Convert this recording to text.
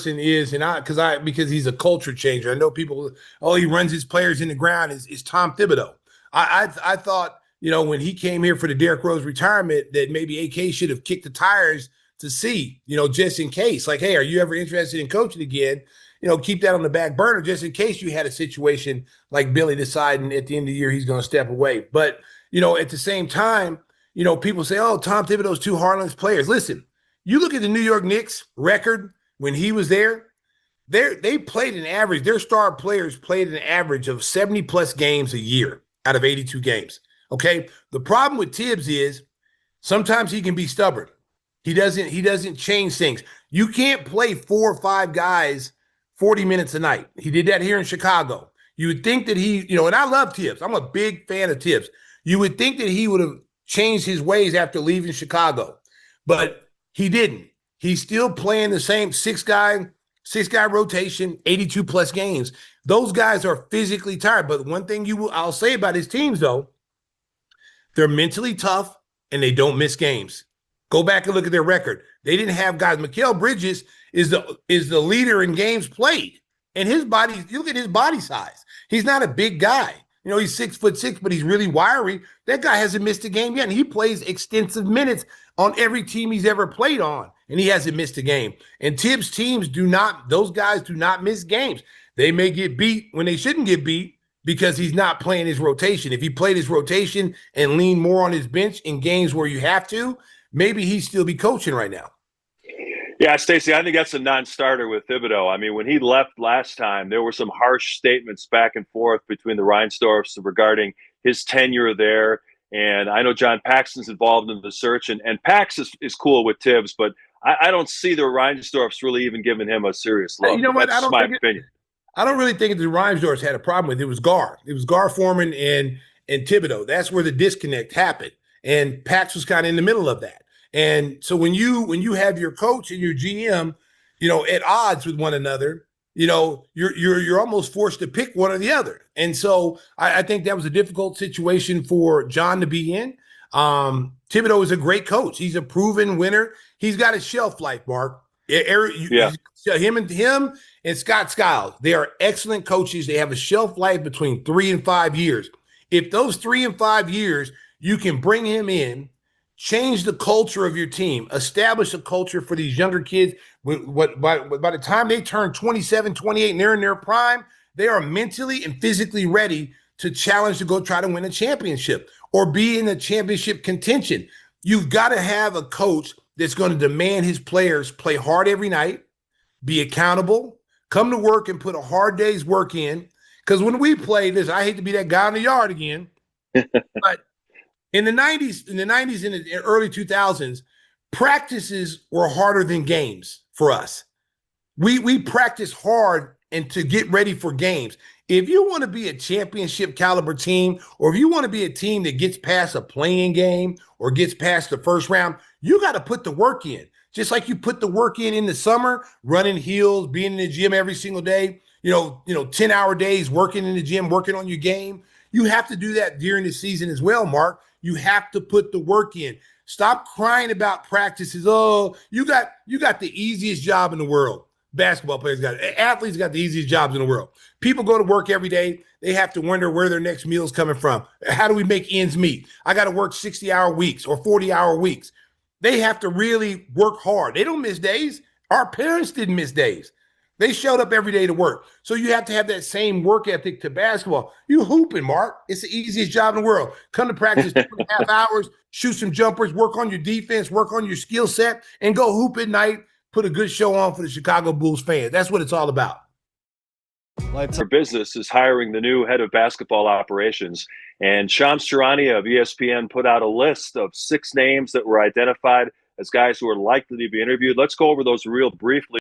is, and because he's a culture changer. I know people, oh, he runs his players in the ground. Is Tom Thibodeau? I thought, when he came here for the Derrick Rose retirement, that maybe AK should have kicked the tires to see, just in case. Like, hey, are you ever interested in coaching again? Keep that on the back burner just in case you had a situation like Billy deciding at the end of the year he's going to step away. But, at the same time, people say, oh, Tom Thibodeau's too hard on his players. Listen, you look at the New York Knicks record when he was there, they played an average, their star players played an average of 70 plus games a year out of 82 games. Okay. The problem with Thibs is sometimes he can be stubborn. He doesn't change things. You can't play 4 or 5 guys 40 minutes a night. He did that here in Chicago. You would think that and I love Thibs. I'm a big fan of Thibs. You would think that he would have changed his ways after leaving Chicago, but he didn't. He's still playing the same six guy rotation, 82 plus games. Those guys are physically tired. But one thing I'll say about his teams, though, they're mentally tough and they don't miss games. Go back and look at their record. They didn't have guys. Mikal Bridges is the leader in games played. And his body, you look at his body size. He's not a big guy. He's 6'6", but he's really wiry. That guy hasn't missed a game yet. And he plays extensive minutes on every team he's ever played on. And he hasn't missed a game. And Thibs teams those guys do not miss games. They may get beat when they shouldn't get beat because he's not playing his rotation. If he played his rotation and leaned more on his bench in games where you have to, maybe he'd still be coaching right now. Yeah, Stacey, I think that's a non-starter with Thibodeau. I mean, when he left last time, there were some harsh statements back and forth between the Reinsdorfs regarding his tenure there. And I know John Paxson's involved in the search, and Pax is cool with Thibs, but I don't see the Reinsdorfs really even giving him a serious look. You know what? That's my opinion. I don't really think the Reinsdorfs had a problem with it. It was Gar. It was Gar Forman and Thibodeau. That's where the disconnect happened. And Pax was kind of in the middle of that. And so when you have your coach and your GM, at odds with one another, you're almost forced to pick one or the other. And so I think that was a difficult situation for John to be in. Thibodeau is a great coach. He's a proven winner. He's got a shelf life, Mark. Yeah. Him and Scott Skiles, they are excellent coaches. They have a shelf life between 3 and 5 years. If those 3 and 5 years, you can bring him in, change the culture of your team, establish a culture for these younger kids. By the time they turn 27, 28, and they're in their prime, they are mentally and physically ready to challenge to go try to win a championship or be in the championship contention. You've got to have a coach that's going to demand his players play hard every night, be accountable, come to work and put a hard day's work in. Because when we played this, I hate to be that guy in the yard again, but in the 90s and the early 2000s, practices were harder than games for us. We practice hard and to get ready for games. If you want to be a championship caliber team, or if you want to be a team that gets past a playing game or gets past the first round, you got to put the work in. Just like you put the work in the summer, running hills, being in the gym every single day, 10-hour days working in the gym, working on your game. You have to do that during the season as well, Mark. You have to put the work in. Stop crying about practices. Oh, you got the easiest job in the world. Basketball players athletes got the easiest jobs in the world. People go to work every day. They have to wonder where their next meal is coming from. How do we make ends meet? I got to work 60-hour weeks or 40-hour weeks. They have to really work hard. They don't miss days. Our parents didn't miss days. They showed up every day to work. So you have to have that same work ethic to basketball. You hooping, Mark. It's the easiest job in the world. Come to practice 2.5 hours, shoot some jumpers, work on your defense, work on your skill set, and go hoop at night, put a good show on for the Chicago Bulls fans. That's what it's all about. Our business is hiring the new head of basketball operations. And Shams Charania of ESPN put out a list of 6 names that were identified as guys who are likely to be interviewed. Let's go over those real briefly.